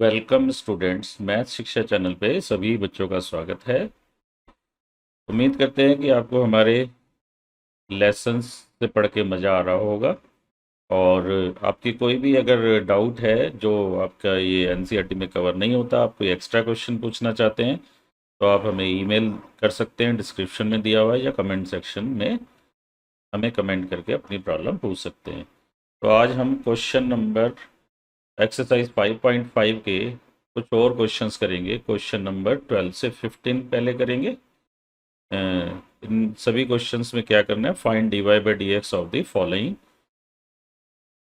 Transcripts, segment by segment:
Welcome students, math शिक्षा channel पे सभी बच्चों का स्वागत है। उम्मीद करते हैं कि आपको हमारे लेसन्स से पढ़ के मज़ा आ रहा होगा। और आपकी कोई भी अगर डाउट है जो आपका ये एनसीईआरटी में कवर नहीं होता, आप कोई एक्स्ट्रा क्वेश्चन पूछना चाहते हैं, तो आप हमें ईमेल कर सकते हैं, डिस्क्रिप्शन में दिया हुआ है, या कमेंट सेक्शन में हमें कमेंट करके अपनी प्रॉब्लम पूछ सकते हैं। तो आज हम क्वेश्चन नंबर एक्सरसाइज 5.5 के कुछ और क्वेश्चंस करेंगे। क्वेश्चन नंबर 12 से 15 पहले करेंगे। इन सभी क्वेश्चंस में क्या करना है, find dy by d x of the following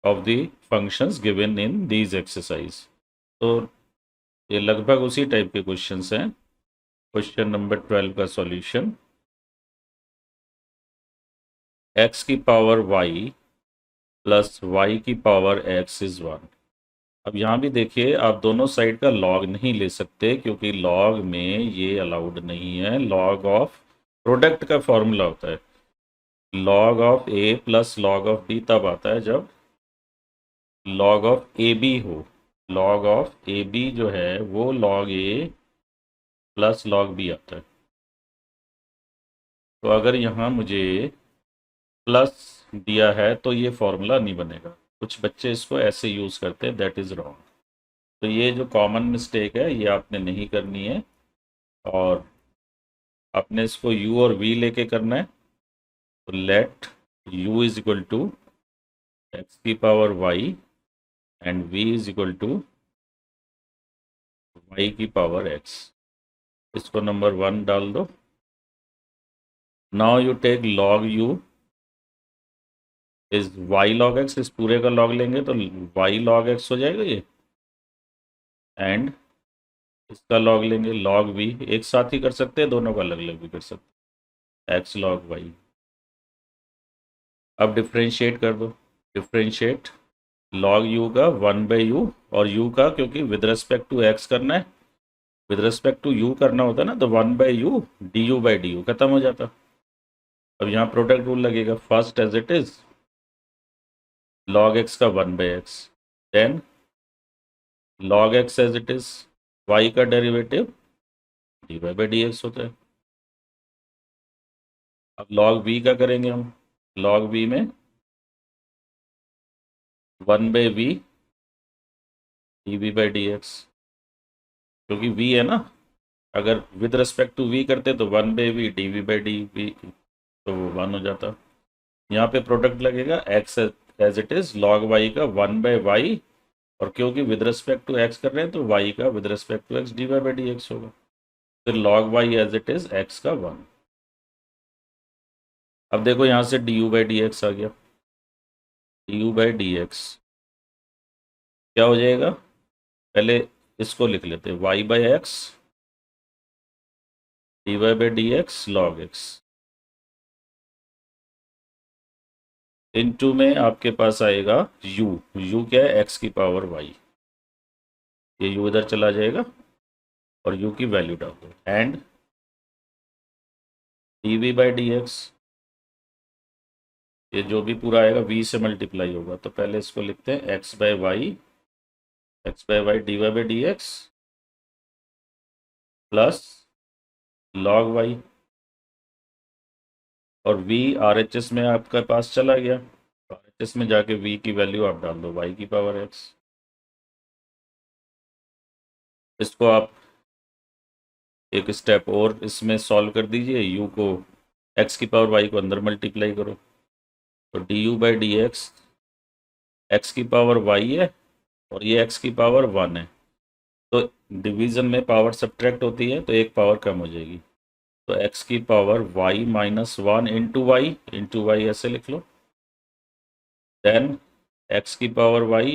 of the functions given in these exercise. तो ये लगभग उसी टाइप के क्वेश्चंस हैं। क्वेश्चन नंबर 12 का सॉल्यूशन, x की पावर y प्लस y की पावर x इज 1। अब यहाँ भी देखिए, आप दोनों साइड का लॉग नहीं ले सकते क्योंकि लॉग में ये अलाउड नहीं है। लॉग ऑफ प्रोडक्ट का फॉर्मूला होता है, log of a plus log of b तब आता है जब लॉग ऑफ ए बी हो। लॉग ऑफ ए बी जो है वो log a plus log b आता है। तो अगर यहाँ मुझे प्लस दिया है तो ये फॉर्मूला नहीं बनेगा। कुछ बच्चे इसको ऐसे यूज़ करते हैं, दैट इज़ रॉन्ग। तो ये जो कॉमन मिस्टेक है ये आपने नहीं करनी है, और आपने इसको u और v लेके करना है। तो let u is equal to x की power y and v is equal to y की पावर x। इसको नंबर 1 डाल दो। Now you take log u is y log x। इस पूरे का log लेंगे तो y log x हो जाएगा ये, एंड इसका log लेंगे log v। एक साथ ही कर सकते हैं, दोनों का अलग अलग भी कर सकते हैं, x log y। अब डिफ्रेंशिएट कर दो। डिफ्रेंशिएट log u का 1/u, और u का क्योंकि विद रिस्पेक्ट टू x करना है, विद रिस्पेक्ट टू u करना होता है ना, तो 1/u du/du खत्म हो जाता। अब यहाँ प्रोडक्ट रूल लगेगा, first as it is log x का 1/x, then log x as it is y का डेरिवेटिव dy/dx होता है। अब log v का करेंगे हम, log v में 1/v dv/dx, क्योंकि v है ना, अगर विद रिस्पेक्ट टू v करते तो 1/v dv/dv, तो वो 1 हो जाता। यहाँ पे प्रोडक्ट लगेगा x as it is log y का 1/y, और क्योंकि विद रिस्पेक्ट टू x कर रहे हैं तो y का with respect to x dy/dx होगा। फिर log y as it is x का 1। अब देखो यहाँ से du/dx आ गया। du/dx क्या हो जाएगा, पहले इसको लिख लेते हैं, y/x dy/dx log x। Into में आपके पास आएगा u क्या है, x की पावर y। ये u इधर चला जाएगा और u की वैल्यू डाल दो, एंड dv/dx, ये जो भी पूरा आएगा v से मल्टीप्लाई होगा। तो पहले इसको लिखते हैं x/y dy/dx plus log y, और v RHS में आपके पास चला गया, तो RHS में जाके v की वैल्यू आप डाल दो y की पावर x। इसको आप एक स्टेप और इसमें सॉल्व कर दीजिए, u को x की पावर y को अंदर मल्टीप्लाई करो, तो du/dx x की पावर y है और ये x की पावर 1 है। तो डिवीजन में पावर सब्ट्रैक्ट होती है तो एक पावर कम हो जाएगी, तो x की power y minus 1 into y ऐसे लिख लो, देन x की power y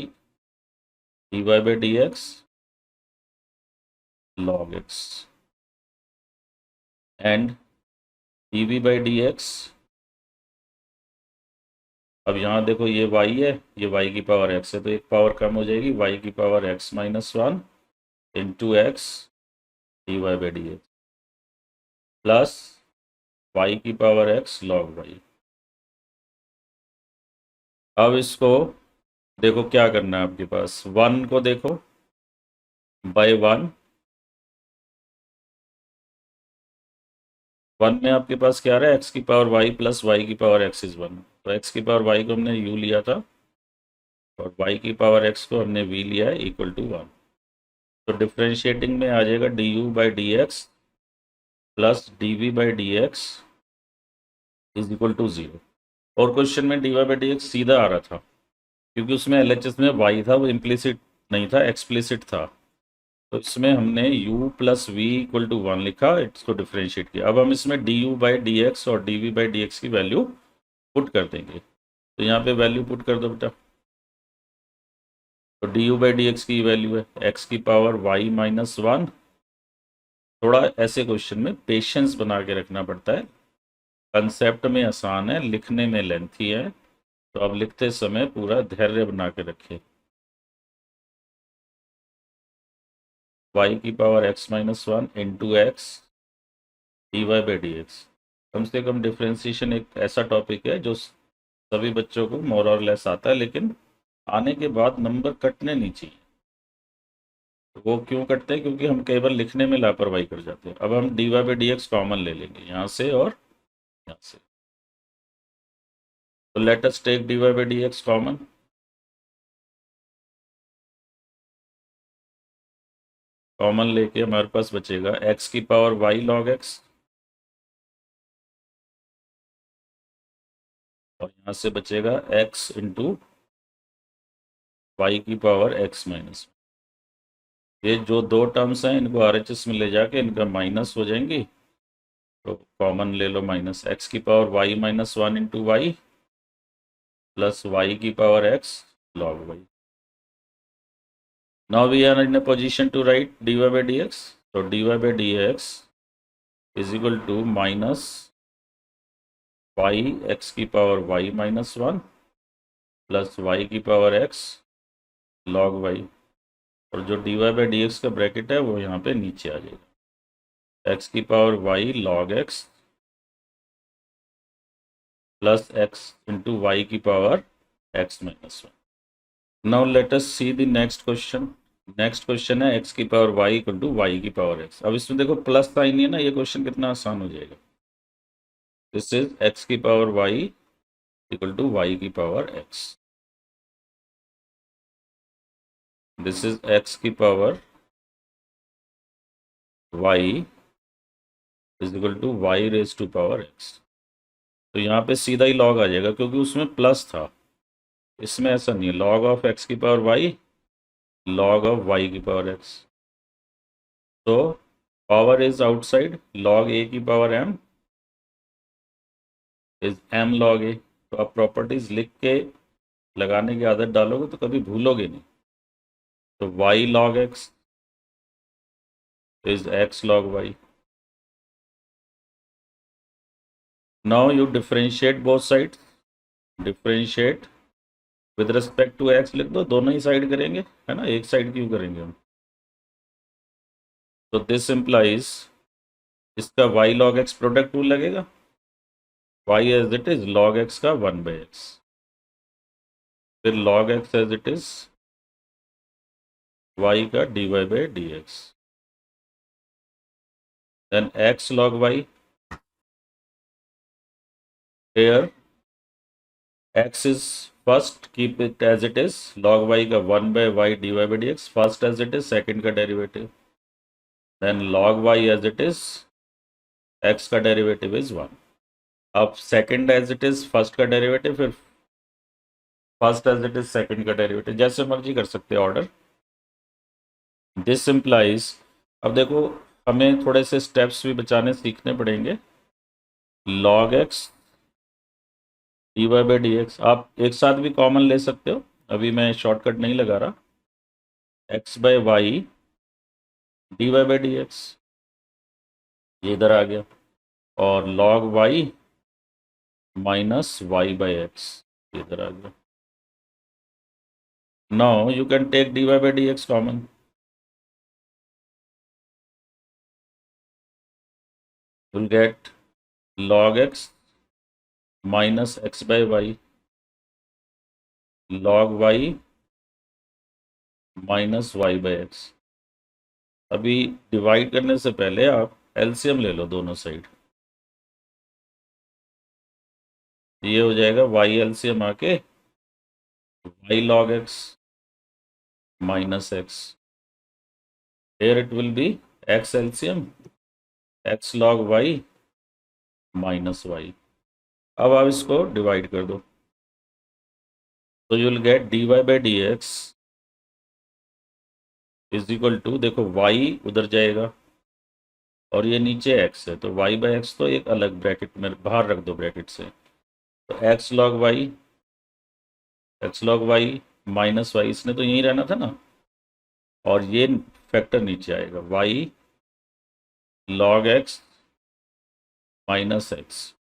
dy/dx log x, and dv/dx। अब यहाँ देखो ये y है, ये y की पावर x है, तो एक पावर कम हो जाएगी, y की power x minus 1 into x dy/dx plus y की पावर x log y। अब इसको देखो क्या करना है, आपके पास 1 को देखो, बाय 1। 1 में आपके पास क्या आ रहा है, एक्स की पावर वाई प्लस वाई की पावर एक्स इज 1। तो एक्स की पावर वाई को हमने यू लिया था और वाई की पावर एक्स को हमने वी लिया है इक्वल टू 1। तो डिफ्रेंशिएटिंग में आ जाएगा d u by d x plus d v by d x is equal to 0। और क्वेश्चन में d y by d x सीधा आ रहा था क्योंकि उसमें एल एच एस में वाई था, वो इम्प्लिसिट नहीं था, एक्सप्लिसिट था। तो इसमें हमने u plus v equal to 1 लिखा, इसको डिफ्रेंशिएट किया। अब हम इसमें d u by d x और d v by d x की वैल्यू पुट कर देंगे। तो यहाँ पे वैल्यू पुट कर दो बेटा। तो d u by d x की वैल्यू है एक्स की पावर वाई माइनस 1। थोड़ा ऐसे क्वेश्चन में पेशेंस बना के रखना पड़ता है, कंसेप्ट में आसान है, लिखने में लेंथी है, तो अब लिखते समय पूरा धैर्य बना के रखें। वाई की power x minus 1 into x d y by d x. कम से कम डिफ्रेंसिएशन एक ऐसा टॉपिक है जो सभी बच्चों को मोर और लेस आता है, लेकिन आने के बाद नंबर कटने नहीं चाहिए। वो क्यों कटते हैं, क्योंकि हम केवल लिखने में लापरवाही कर जाते हैं। अब हम d y by d x common ले लेंगे यहाँ से और यहाँ से। तो let us take d y by d x common. Common लेके हमारे पास बचेगा एक्स की पावर वाई लॉग एक्स और यहाँ से बचेगा एक्स इंटू वाई की पावर एक्स माइनस। ये जो दो टर्म्स हैं इनको आरएचएस में ले जाके इनका माइनस हो जाएंगी, तो कॉमन ले लो माइनस। एक्स की power y minus 1 into y plus y की power x log y. Now we are in a position to write d y by d x. तो d y by d x is equal to minus y x की power y minus 1 plus y की power x log y. और जो d y by d x का bracket है वो यहाँ पे नीचे आ जाएगा, एक्स की power y log x plus x into y की power x minus 1। Now let us see the next question. Next question है एक्स की power y equal to y की पावर एक्स। अब इसमें देखो प्लस साइन है ना, ये क्वेश्चन कितना आसान हो जाएगा। दिस इज एक्स की power y equal to y की power x. This is x की power y is equal to y raise to power x. तो यहाँ पे सीधा ही लॉग आ जाएगा क्योंकि उसमें प्लस था, इसमें ऐसा नहीं है। लॉग ऑफ एक्स की power y log of y की पावर एक्स। तो power is outside, log a की power m is m log a. तो आप प्रॉपर्टीज लिख के लगाने की आदत डालोगे तो कभी भूलोगे नहीं। तो y log x is x log y. Now you differentiate both sides. Differentiate with respect to x लिख दो, दोनों ही साइड करेंगे, है ना, एक साइड क्यों करेंगे हम। तो दिस इम्प्लाइज इसका y log x product rule लगेगा, y as it is log x का 1 बाई एक्स, फिर log x as it is y का dy by d x, then x log y। here x is first, keep it as it is, log y का 1 by y dy by dx first as it is, second का डेरिवेटिव, then log y as it is, x का डेरिवेटिव is 1। अब second as it is first का derivative, फिर first as it is second का derivative, जैसे मर्जी कर सकते हैं ऑर्डर। दिस इम्प्लाइज, अब देखो हमें थोड़े से स्टेप्स भी बचाने सीखने पड़ेंगे। log x d y by d x आप एक साथ भी कॉमन ले सकते हो, अभी मैं शॉर्टकट नहीं लगा रहा। X by y d y by d x ये इधर आ गया, और log y minus y by x ये इधर आ गया। Now you can take d y by d x common. you'll get log x minus x by y log y minus y by x। अभी डिवाइड करने से पहले आप LCM ले लो दोनों साइड। ये हो जाएगा वाई एलसीएम आके y log x minus x, here it will be x LCM x log y minus y. अब आप इसको डिवाइड कर दो तो you will get dy by d x is equal to, देखो y उधर जाएगा और ये नीचे x है तो y बाई एक्स तो एक अलग ब्रैकेट में बाहर रख दो ब्रैकेट से, तो x log y minus y, इसने तो यहीं रहना था ना, और ये फैक्टर नीचे आएगा y log x minus x.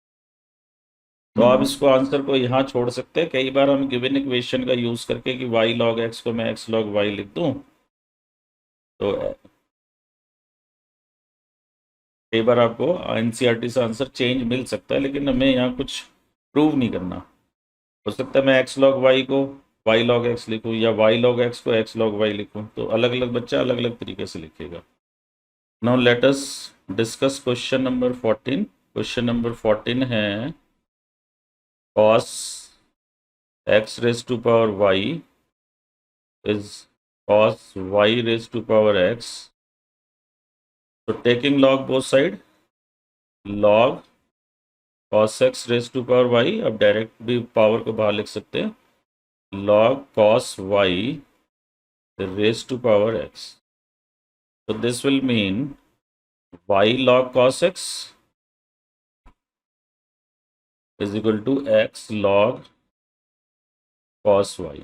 तो आप इसको आंसर को यहाँ छोड़ सकते हैं। कई बार हम गिवन इक्वेशन का यूज़ करके कि y log x को मैं x log y लिख दूँ, तो कई बार आपको एनसीईआरटी से आंसर चेंज मिल सकता है, लेकिन हमें यहाँ कुछ प्रूव नहीं करना। हो सकता है मैं x log y को y log x लिखूँ या y log x को x log y लिखूँ, तो अलग अलग बच्चा अलग अलग तरीके से लिखेगा। Now let us discuss question number 14। Question number 14 है cos x raised to power y is cos y raised to power x. So taking log both side, log cos x raised to power y, अब direct भी power को बाहर लिख सकते हैं, log cos y raised to power x. So this will mean y log cos x is equal to x log cos y.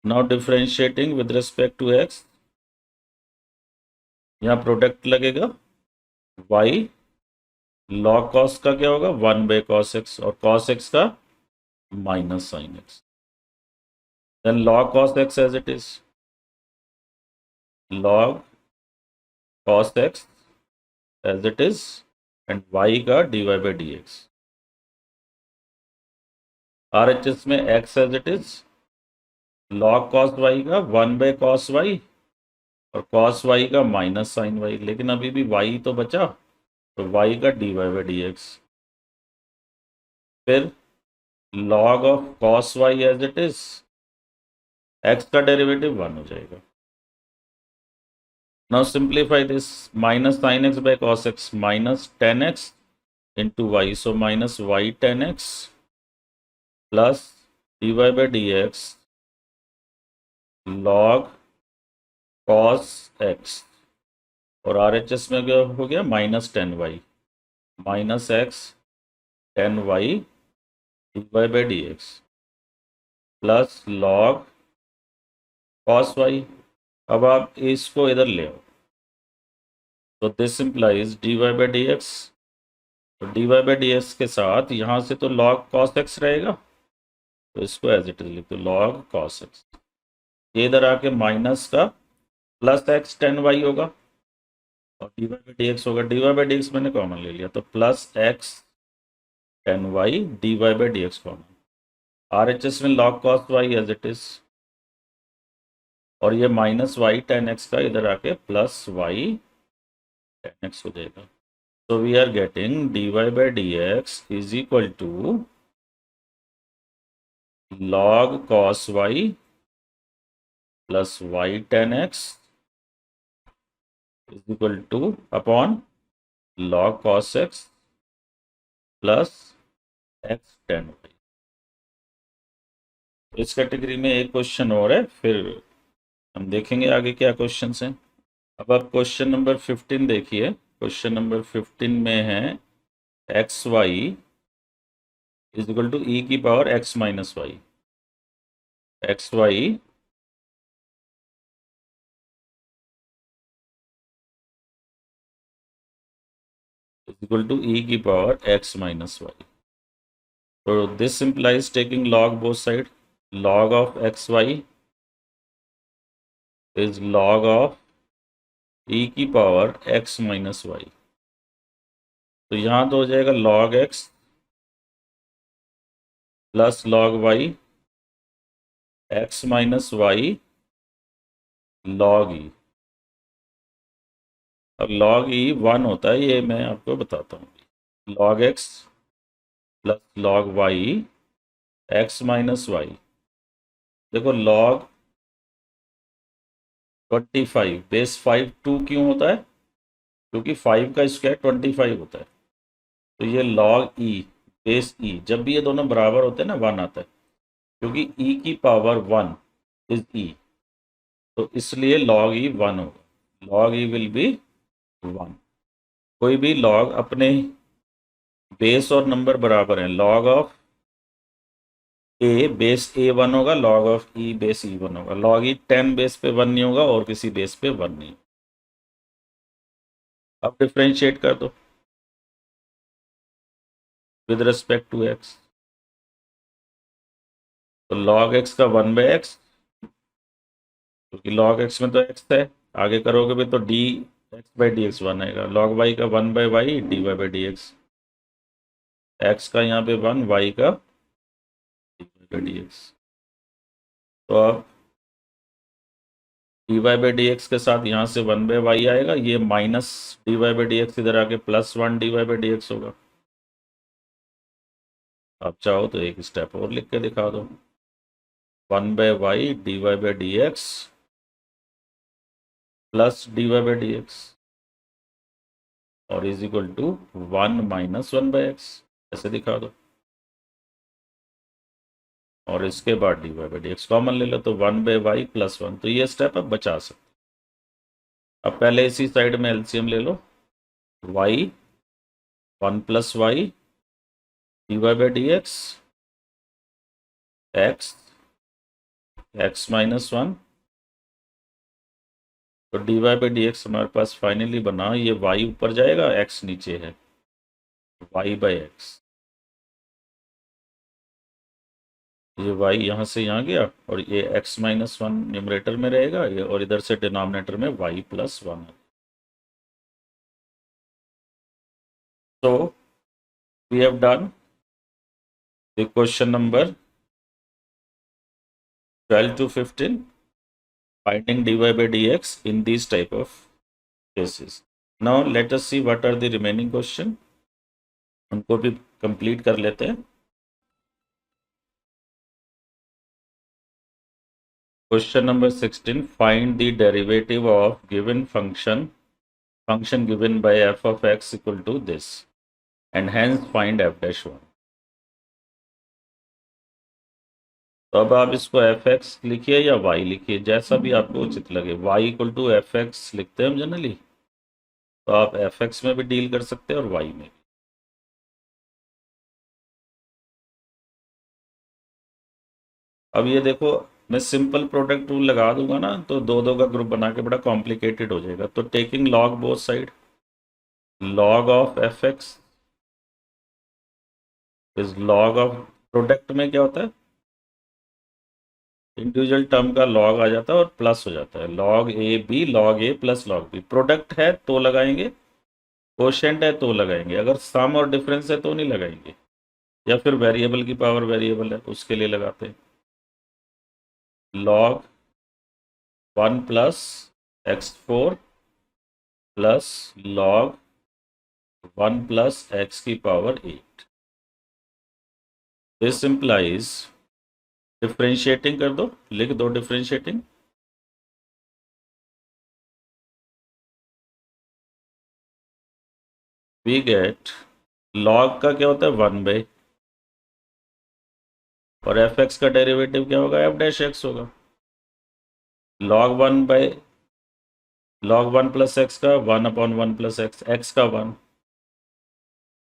Now differentiating with respect to x, यहाँ प्रोडक्ट लगेगा, y log cos का क्या होगा 1 बाई cos x और cos x का minus sine x, then log cos x as it is, log cos x as it is and y का dy by dx, RHS में x as it is, log cos y का 1 बाई cos y और cos y का minus sign y, लेकिन अभी भी y तो बचा, तो y का dy by dx, फिर log of cos y as it is, x का डेरिवेटिव 1 हो जाएगा। Now simplify this, minus sin x by cos x minus tan x into y, so minus y tan x plus dy by dx log cos x, और RHS में क्या हो गया minus tan y minus x tan y d y by d x plus log cos y. अब आप इसको इधर ले आओ तो this implies d y by d x, तो d y by d x के साथ यहाँ से तो लॉग कॉस एक्स रहेगा, तो इसको एज इट इज लिख दो लॉग कॉस एक्स, ये इधर आके माइनस का प्लस एक्स टेन वाई होगा और d y by d x होगा, d y by d x मैंने कॉमन ले लिया तो plus x tan y d y by d x common, RHS में log cos y as it is, और ये माइनस वाई टेन एक्स का इधर आके प्लस वाई टेन एक्स हो जाएगा। So we are getting dy by dx is equal to log cos y plus y tan x is equal to upon log cos x plus x tan y। इस category में एक question और है, फिर हम देखेंगे आगे क्या क्वेश्चंस हैं। अब आप क्वेश्चन नंबर 15 देखिए। क्वेश्चन नंबर 15 में है x y is equal to e की power x minus y, x y is equal to e की पावर एक्स माइनस वाई। तो this implies taking log both side, log of xy is log of e की power x minus y, तो यहाँ तो हो जाएगा log x plus log y x minus y log e, अब log e 1 होता है, ये मैं आपको बताता हूँ। log x plus log y x minus y. देखो log 25 बेस 5 2 क्यों होता है? क्योंकि 5 का स्क्वायर 25 होता है। तो ये log e बेस e, जब भी ये दोनों बराबर होते हैं ना 1 आता है, क्योंकि e की पावर 1 इज e, तो इसलिए log e 1 होगा। log e will be 1। कोई भी log अपने बेस और नंबर बराबर हैं, log ऑफ ए बेस ए 1 होगा, log of e base e 1 होगा। log e 10 बेस पे 1 नहीं होगा और किसी बेस पे 1 नहीं। अब डिफ्रेंशिएट कर दो विद रिस्पेक्ट टू x। तो log x का 1/x, क्योंकि log x में तो x है, आगे करोगे भी तो dx/dx 1 आएगा। log y का 1/y dy/dx, x का यहाँ पे 1, y का dy/dx। तो अब dy/dx के साथ यहाँ से 1/y आएगा, ये माइनस dy/dx इधर आके +1 dy/dx होगा। आप चाहो तो एक स्टेप और लिख के दिखा दो, 1/y dy/dx प्लस dy/dx और is equal to 1 minus 1/x, ऐसे दिखा दो। और इसके बाद dy/dx कॉमन ले लो तो 1/y प्लस 1। तो ये स्टेप अब बचा सकते। अब पहले इसी साइड में एलसीएम ले लो, y 1 plus y dy/dx x minus 1। तो dy/dx हमारे पास फाइनली बना, ये y ऊपर जाएगा x नीचे है, y/x। ये y यहाँ से यहाँ गया और ये x माइनस 1 न्यूमरेटर में रहेगा ये, और इधर से डिनोमिनेटर में y प्लस 1। तो we have done the question number 12 to 15 finding dy/dx in these type of cases. Now let us see what are the remaining question, उनको भी कंप्लीट कर लेते हैं। Question number 16, find the derivative of given function given by f of x equal to this and hence find f'1। तो अब आप इसको fx लिखिए या y लिखिए, जैसा भी आपको उचित लगे। y इक्वल टू fx लिखते हैं हम जनरली, तो आप fx में भी डील कर सकते हैं और y में भी। अब ये देखो, मैं सिंपल प्रोडक्ट रूल लगा दूंगा ना, तो दो दो का ग्रुप बना के बड़ा कॉम्प्लिकेटेड हो जाएगा। तो taking log both side, log of fx is log of, product में क्या होता है, इंडिविजुअल टर्म का लॉग आ जाता है और प्लस हो जाता है, log a plus log b। Product है तो लगाएंगे, कोशेंट है तो लगाएंगे, अगर सम और डिफरेंस है तो नहीं लगाएंगे, या फिर वेरिएबल की पावर वेरिएबल है उसके लिए लगाते हैं। log 1 plus x4 plus log 1 plus x की पावर 8। दिस इंप्लाइज, डिफ्रेंशिएटिंग कर दो, लिख दो डिफ्रेंशिएटिंग, वी गेट log का क्या होता है 1/, और fx का डेरिवेटिव क्या होगा f'(x) होगा। log 1 प्लस x का 1/1 प्लस x का 1,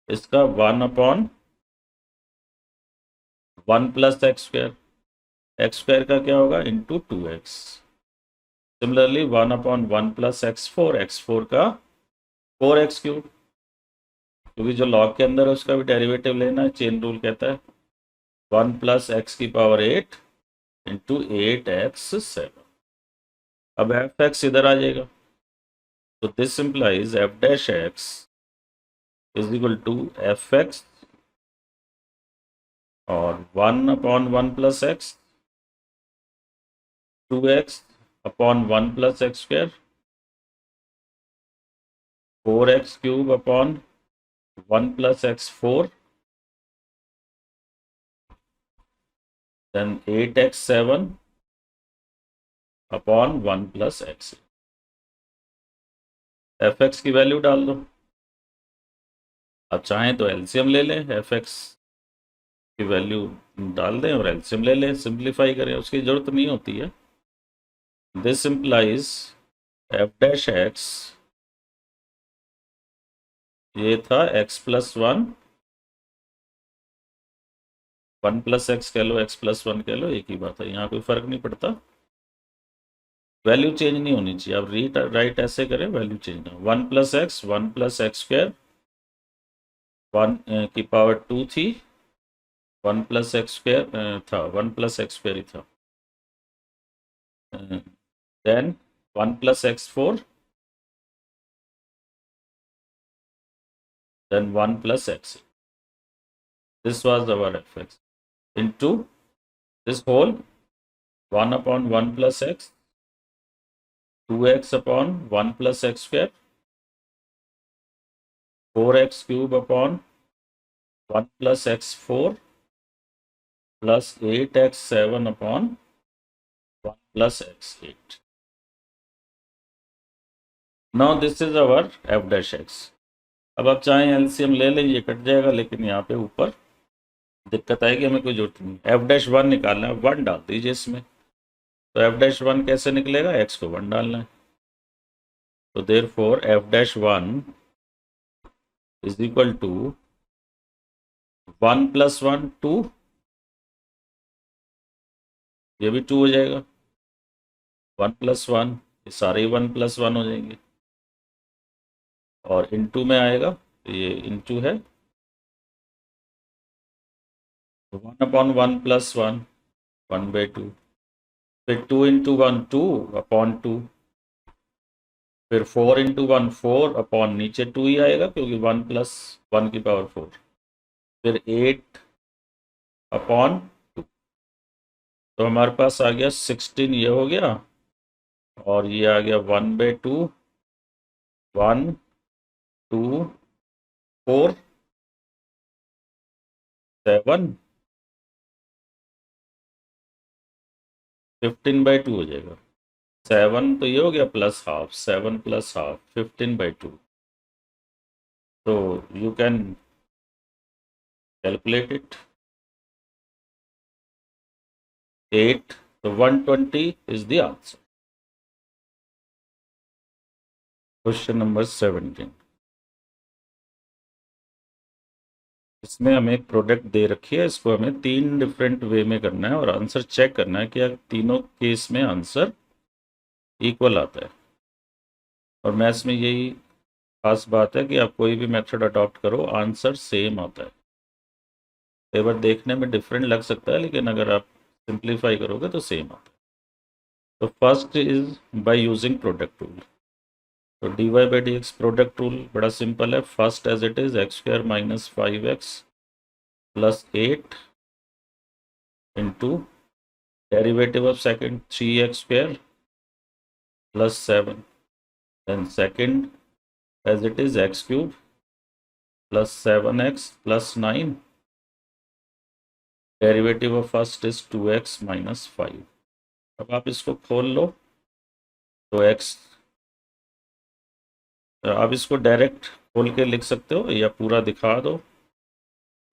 इसका 1/1 प्लस x² का क्या होगा into 2x। Similarly 1/1 plus x4 का 4x³, क्योंकि जो log के अंदर है उसका भी डेरिवेटिव लेना है, चेन रूल कहता है 1 प्लस x की पावर 8 इंटू 8x7। अब f(x) इधर आ जाएगा, तो this implies f'(x) is equal to f(x) और 1/1 plus x, 2x/1 plus x² 4x³ upon 1 + x4, then 8x7 upon 1 + x। fx की वैल्यू डाल दो। अब चाहें तो एलसीएम ले लें, fx की वैल्यू डाल दें और एलसीएम ले लें, सिंप्लीफाई करें, उसकी ज़रूरत नहीं होती है। दिस इम्प्लाइज f'(x), ये था x+1, 1 + x कह लो, x+1 कह लो, एक ही बात है, यहाँ कोई फ़र्क नहीं पड़ता। वैल्यू चेंज नहीं होनी चाहिए। अब रीड राइट ऐसे करें, वैल्यू चेंज ना। 1 + x, 1 + x², 1 की पावर 2 थी, 1 + x² था, 1 + x² ही था। Then 1 + x4, then 1 + x. This was our fx into this whole 1 upon 1 + x, 2x upon 1 + x², 4x³ upon 1 + x4 plus 8x7 upon 1 + x8. Now this is our f'(x). अब आप चाहें LCM ले लें, ये cut जाएगा, लेकिन यहाँ पे ऊपर दिक्कत आएगी, हमें कोई जरूरत नहीं। f'(1) निकालना है, 1 डाल दीजिए इसमें। तो f'(1) कैसे निकलेगा, x को 1 डालना है। तो therefore f'(1) is equal to 1 + 1 2, ये भी 2 हो जाएगा, 1 + 1, ये सारे 1 + 1 हो जाएंगे, और इनटू में आएगा, तो ये इनटू है 1 upon 1 + 1, 1/2, फिर 2 × 1 2 अपॉन 2, फिर 4 × 1 4 अपॉन, नीचे 2 ही आएगा क्योंकि 1 + 1 की पावर 4, फिर 8 अपॉन 2। तो हमारे पास आ गया 16, ये हो गया, और ये आ गया 1/2, 1 2 4 7, 15/2 हो जाएगा। 7 तो ये हो गया प्लस हाफ, 7 + हाफ 15/2। तो यू कैन कैलकुलेट इट। 8, तो 120 is the answer. Question number 17। इसमें हमें एक प्रोडक्ट दे रखी है, इसको हमें 3 डिफरेंट वे में करना है और आंसर चेक करना है कि तीनों केस में आंसर इक्वल आता है। और मैथ्स में यही खास बात है कि आप कोई भी मेथड अडॉप्ट करो, आंसर सेम आता है। कई बार देखने में डिफरेंट लग सकता है, लेकिन अगर आप सिंप्लीफाई करोगे तो सेम आता है। तो first is by using product rule. तो dy/dx प्रोडक्ट रूल बड़ा सिंपल है। First as it is x² - 5x + 8 into derivative of second 3x² + 7, then second as it is x³ + 7x + 9, derivative of first is 2x - 5। अब आप इसको खोल लो तो x, आप इसको डायरेक्ट खोल के लिख सकते हो या पूरा दिखा दो।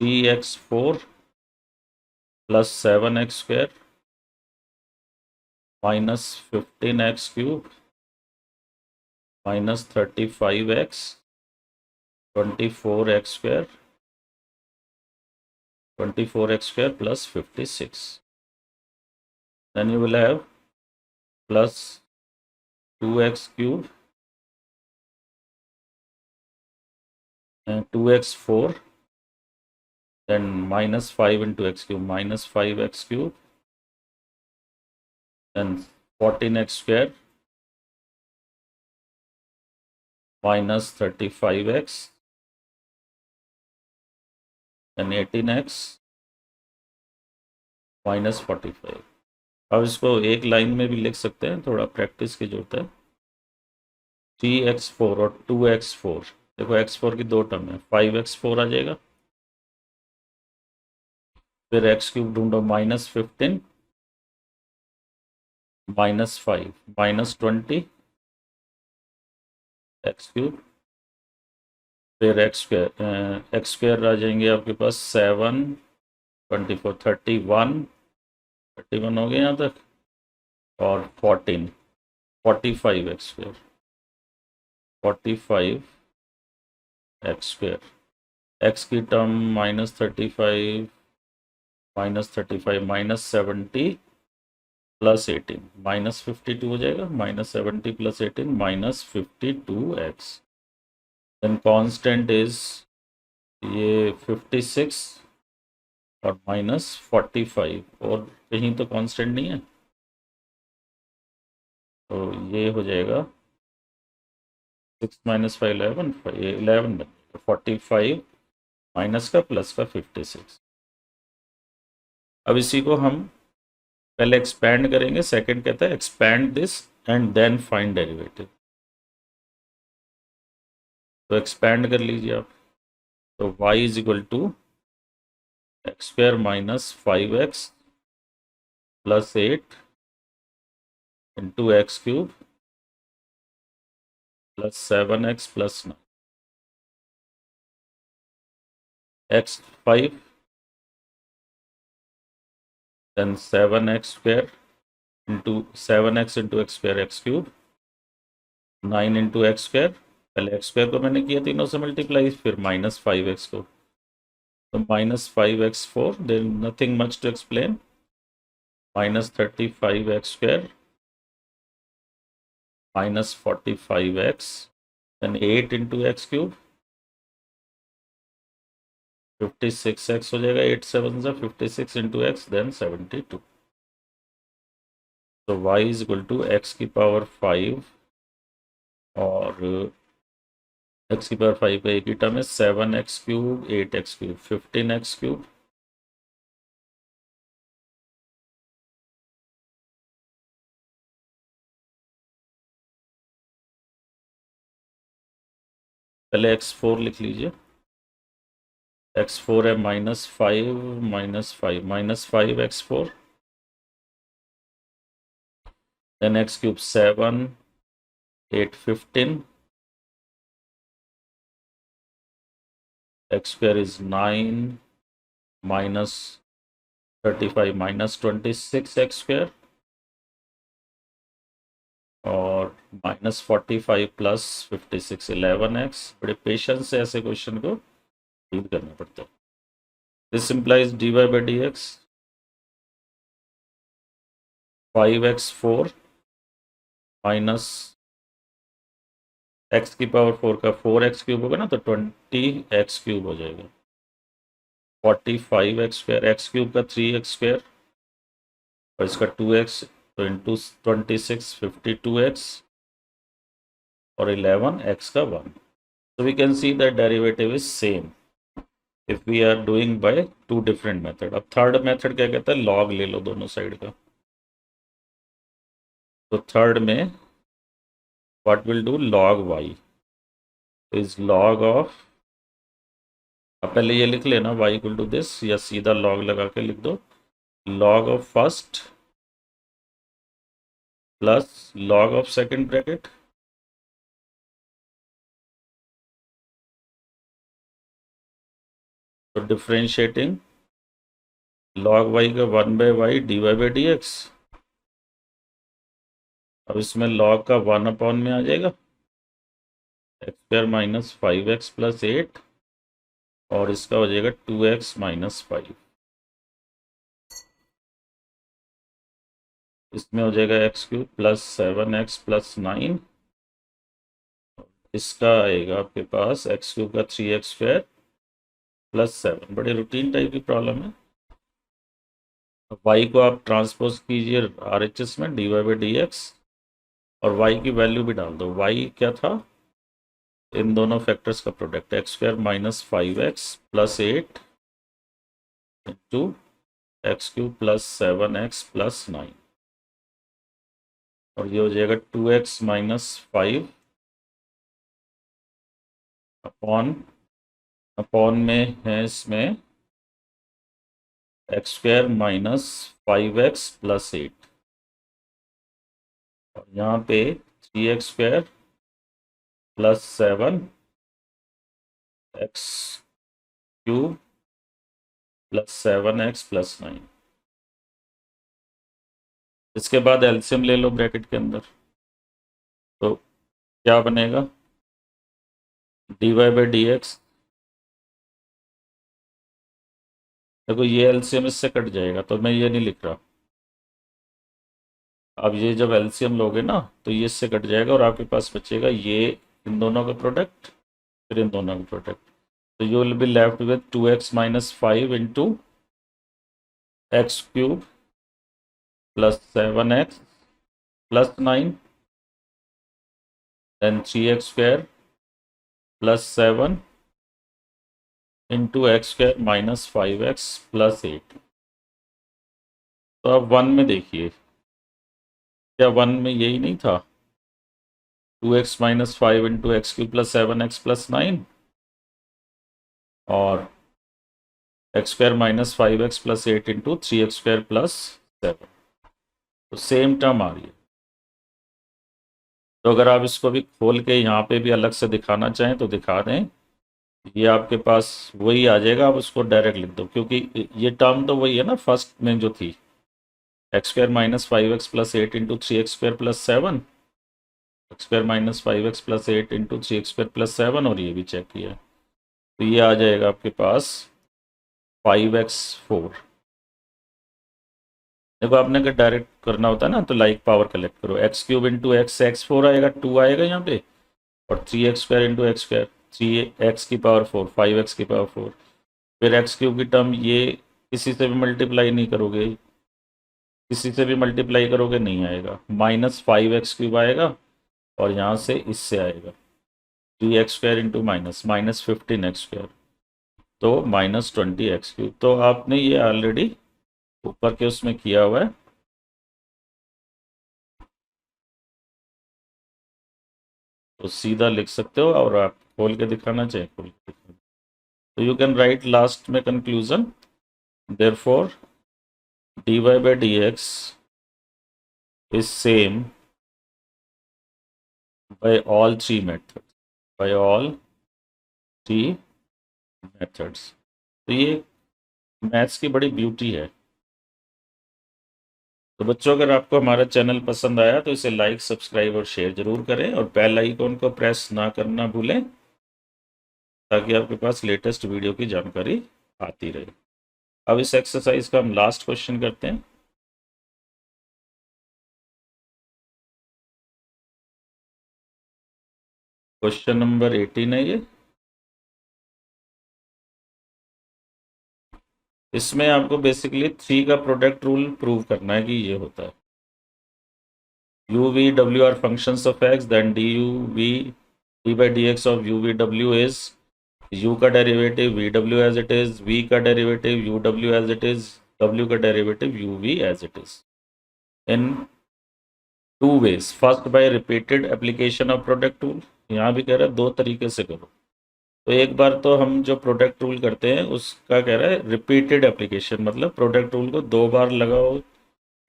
3x4 + 7x² - 15x³ - 35x 24x² + 56. Then you will have plus 2x³ and 2x4, then -5 × x³, -5x³, then 14x² - 35x, then 18x - 45। अब इसको एक लाइन में भी लिख सकते हैं, थोड़ा प्रैक्टिस की जरूरत है। 3x4 और 2x4, देखो x4 की दो टर्म है, 5x4 आ जाएगा। फिर एक्स क्यूब ढूंढो, -15 -5 -20 एक्स क्यूब। फिर एक्स स्क्वायर आ जाएंगे आपके पास 7 24 31 हो गए यहाँ तक, और 45 x square, 45 x square. X की टर्म -35 -70 +18 -52 हो जाएगा, -70 +18 -52x। देन कांस्टेंट इज ये 56 और -45, और कहीं तो कांस्टेंट नहीं है, तो ये हो जाएगा 6 - 5 11, 11 45 माइनस का प्लस का 56। अब इसी को हम पहले एक्सपैंड करेंगे, सेकंड कहता है expand this and then find derivative. तो एक्सपैंड कर लीजिए आप, तो y is equal to x square -5x +8 into x cube +7x +9 x 5 then 7x square into 7x into x square x cube 9 into x square. पहले x square को मैंने किया तीनों से मल्टीप्लाई, फिर -5x को, तो -5x4, there nothing much to explain, -35x square -45x, then 8 into x cube 56x हो जाएगा, 8 7 से 56 इंटू एक्स देन 72। तो y is equal to x की पावर 5, और एक्स की पावर 5 का एक ही टर्म है 7x cube 8x cube 15x cube, पहले x4 लिख लीजिए, x4 है -5 -5 देन x cube 7 8 15 x square is 9 -35 -26 x square, और -45 +56 11x। बड़े पेशेंस से ऐसे क्वेश्चन को डील करना पड़ता है। This implies dy/dx 5x4 minus x की पावर 4 का 4x क्यूब होगा ना, तो 20x क्यूब हो जाएगा, 45x स्क्वायर, एक्स क्यूब का 3x स्क्वायर और इसका 2x, तो इंटू 26 52x, और 11x का 1। So we can see that derivative is same if we are doing by two different method। अब थर्ड मेथड क्या कहता है, log ले लो दोनों साइड का। तो थर्ड में what will do, log y is log of, अब पहले ये लिख लेना y इक्वल टू दिस, या सीधा log लगा के लिख दो, log of first plus log of second bracket, तो डिफरेंशिएटिंग log y का 1/y dy/dx। अब इसमें log का 1/, में आ जाएगा एक्स स्क्वायर -5x +8, और इसका हो जाएगा 2x -5। इसमें हो जाएगा एक्स क्यूब +7x +9, इसका आएगा आपके पास एक्स क्यूब का 3x स्क्वायर +7। बड़े रूटीन टाइप की प्रॉब्लम है। y को आप ट्रांसपोज कीजिए RHS में dy/dx, और y की वैल्यू भी डाल दो। y क्या था, इन दोनों फैक्टर्स का product, x square -5x +8 into x cube +7x +9, और ये हो जाएगा 2x -5 अपॉन अपॉन में है इसमें x square minus 5x plus 8, और यहाँ पे 3x square plus 7x cube plus 7x plus 9। इसके बाद एलसीएम ले लो ब्रैकेट के अंदर, तो क्या बनेगा, dy बाई डी एक्स। देखो ये एलसीएम इससे कट जाएगा, तो मैं ये नहीं लिख रहा। अब ये जब एलसीएम लोगे ना तो ये इससे कट जाएगा और आपके पास बचेगा ये इन दोनों का प्रोडक्ट, फिर इन दोनों का प्रोडक्ट। तो you will be left with 2x minus 5 into x cube plus 7x plus 9 then 3x square plus 7 into x square minus 5x plus 8। तो अब 1 में देखिए, क्या 1 में यही नहीं था, 2x minus 5 into x cube plus 7x plus 9 और x square minus 5x plus 8 into 3x square plus 7। तो सेम टर्म आ रही है। तो अगर आप इसको भी खोल के यहाँ पे भी अलग से दिखाना चाहें तो दिखा दें, ये आपके पास वही आ जाएगा। आप उसको डायरेक्ट लिख दो, क्योंकि ये टर्म तो वही है ना फर्स्ट में जो थी, x square minus 5x plus 8 into 3x square plus 7, x square minus 5x plus 8 into 3x square plus 7, और ये भी चेक किया। तो ये आ जाएगा आपके पास 5x4। देखो आपने अगर डायरेक्ट करना होता है ना तो लाइक पावर कलेक्ट करो, एक्स क्यूब इंटू x4 आएगा, 2 आएगा यहाँ पे, और 3x square into x square, 3x की पावर 4, 5x की पावर 4। फिर एक्स क्यूब की टर्म ये किसी से भी मल्टीप्लाई नहीं करोगे, किसी से भी मल्टीप्लाई करोगे नहीं आएगा, माइनस 5x क्यूब आएगा, और यहाँ से इससे आएगा 3x square into minus minus 15x square, तो माइनस 20x क्यूब। तो आपने ये ऑलरेडी ऊपर के उसमें किया हुआ है, तो सीधा लिख सकते हो, और आप खोल के दिखाना चाहिए खोल के दिखाना। तो यू कैन राइट लास्ट में conclusion, therefore dy by dx is same by all three methods, by all three methods। तो ये मैथ्स की बड़ी ब्यूटी है। तो बच्चों अगर आपको हमारा चैनल पसंद आया तो इसे लाइक, सब्सक्राइब और शेयर जरूर करें, और बेल आइकॉन को प्रेस ना करना भूलें, ताकि आपके पास लेटेस्ट वीडियो की जानकारी आती रहे। अब इस एक्सरसाइज का हम लास्ट क्वेश्चन करते हैं। क्वेश्चन नंबर 18 है ये। इसमें आपको बेसिकली 3 का प्रोडक्ट रूल प्रूव करना है कि ये होता है। u v w are functions of x, then du v d by dx of u v w is u का derivative v w as it is, v का derivative u w as it is, w का derivative u v as it is, in two ways. First by repeated application of product rule, यहाँ भी कह रहा है 2 तरीके से करो। तो एक बार तो हम जो प्रोडक्ट रूल करते हैं उसका कह रहा है रिपीटेड एप्लीकेशन, मतलब प्रोडक्ट रूल को 2 बार लगाओ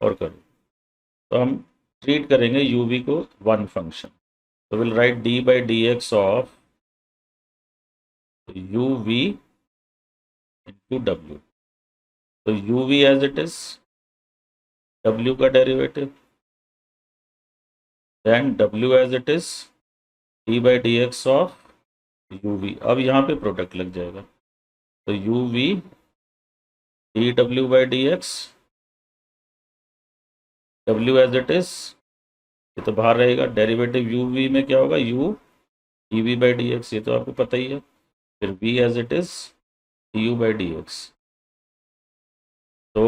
और करो। तो हम ट्रीट करेंगे यू वी को 1 फंक्शन। तो will write d by d x of u v into डब्ल्यू। तो u v as it is, डब्ल्यू का डेरिवेटिव, देन डब्ल्यू as it is d by d x of u v. अब यहाँ पे प्रोडक्ट लग जाएगा, तो यू वी डी डब्ल्यू बाई डी एक्स, डब्ल्यू एज इट इज, ये तो बाहर रहेगा, डेरिवेटिव यू वी में क्या होगा, u d v by d x, ये तो आपको पता ही है, फिर v as it is d u by d x. तो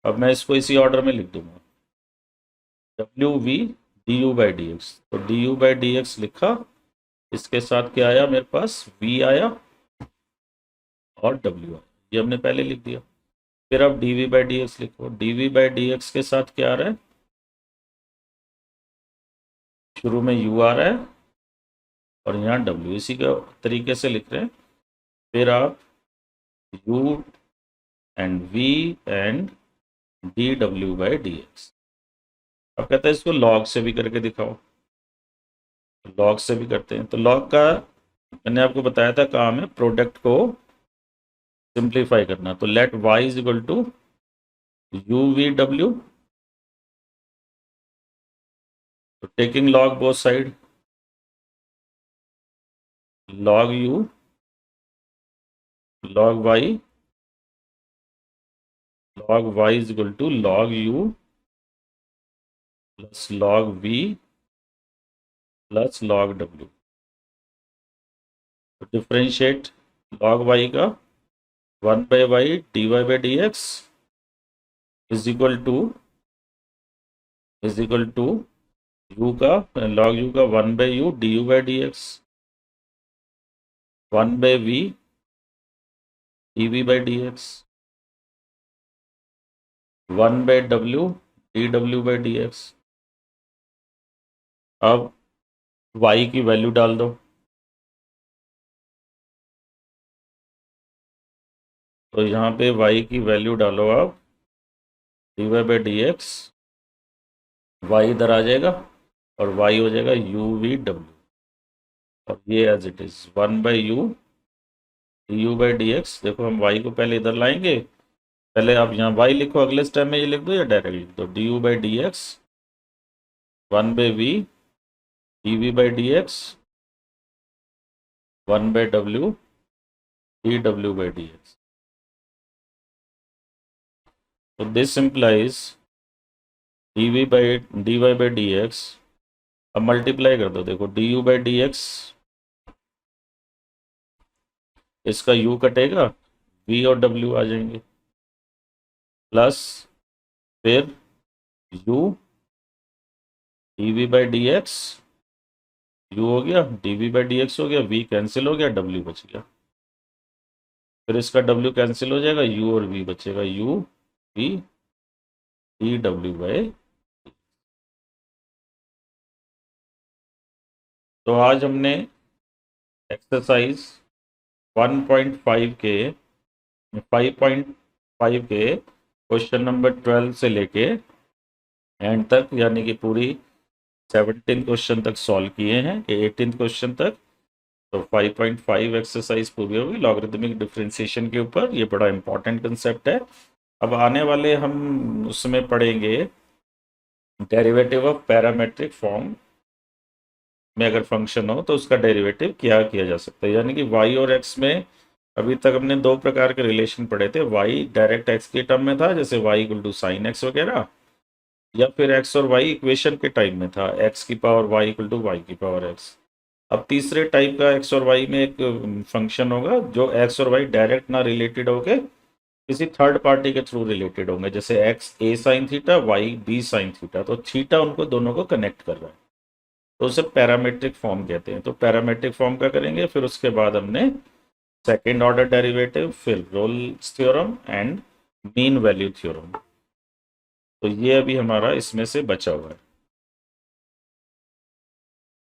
अब मैं इसको इसी ऑर्डर में लिख दूंगा, डब्ल्यू v d u by d x. तो d u by d x लिखा, इसके साथ क्या आया मेरे पास, v आया और w आया, ये हमने पहले लिख दिया। फिर अब dv बाई डी एक्स लिखो, dv बाई डी एक्स के साथ क्या आ रहा है, शुरू में u आ रहा है और यहाँ W इसी का तरीके से लिख रहे हैं। फिर आप U and V and dW by dx। अब कहता है इसको लॉग से भी करके दिखाओ, लॉग से भी करते हैं। तो लॉग का मैंने आपको बताया था काम है प्रोडक्ट को सिंप्लीफाई करना। तो let y is equal to UVW, तो taking log both side, log U log y, log y is equal to log U plus log V plus log W। तो डिफ्रेंशिएट log y का 1 by y dy by dx is equal to u का log u का 1 by u du by dx, 1 by v dv by dx, 1 by w dw by dx। अब y की value डाल दो, तो यहाँ पे y की वैल्यू डालो आप, dy by dx, y इधर आ जाएगा और y हो जाएगा UVW, और ये as it is 1 by u du by dx। देखो हम y को पहले इधर लाएंगे, पहले आप यहाँ y लिखो, अगले स्टेप में ये लिख दो या डायरेक्ट लिख दो, du by dx 1 by v dv by dx 1 by w dw by dx। तो this implies dy by dx, अब मल्टीप्लाई कर दो, देखो du by dx, इसका u कटेगा, v और w आ जाएंगे, प्लस फिर u dv by dx, u हो गया, dv by dx हो गया, v कैंसिल हो गया, w बच गया, फिर इसका w कैंसिल हो जाएगा, u और v बचेगा, u v dw by। तो आज हमने एक्सरसाइज 1.5 के 5.5 के क्वेश्चन नंबर 12 से लेके एंड तक, यानी कि पूरी 17 क्वेश्चन तक सॉल्व किए हैं, 18 क्वेश्चन तक। तो 5.5 एक्सरसाइज पूरी होगी लॉगरिथमिक डिफरेंशिएशन के ऊपर। ये बड़ा इंपॉर्टेंट कंसेप्ट है। अब आने वाले हम उसमें पढ़ेंगे डेरिवेटिव ऑफ पैरामेट्रिक फॉर्म में अगर फंक्शन हो तो उसका डेरिवेटिव क्या किया जा सकता है, यानी कि y और x में अभी तक हमने दो प्रकार के रिलेशन पढ़े थे। y डायरेक्ट x के टर्म में था, जैसे y equal to sine x वगैरह, या फिर x और y इक्वेशन के टाइम में था, x की power y equal to y की पावर x। अब तीसरे टाइप का x और y में एक फंक्शन होगा जो x और y डायरेक्ट ना रिलेटेड होके किसी थर्ड पार्टी के थ्रू रिलेटेड होंगे, जैसे x a sine theta y b sine theta, तो थीटा उनको दोनों को कनेक्ट कर रहा है, तो उसे पैरामेट्रिक फॉर्म कहते हैं। तो पैरामेट्रिक फॉर्म का करेंगे, फिर उसके बाद हमने सेकेंड ऑर्डर डेरिवेटिव, फिर Rolle's theorem and mean value theorem. तो ये अभी हमारा इसमें से बचा हुआ है।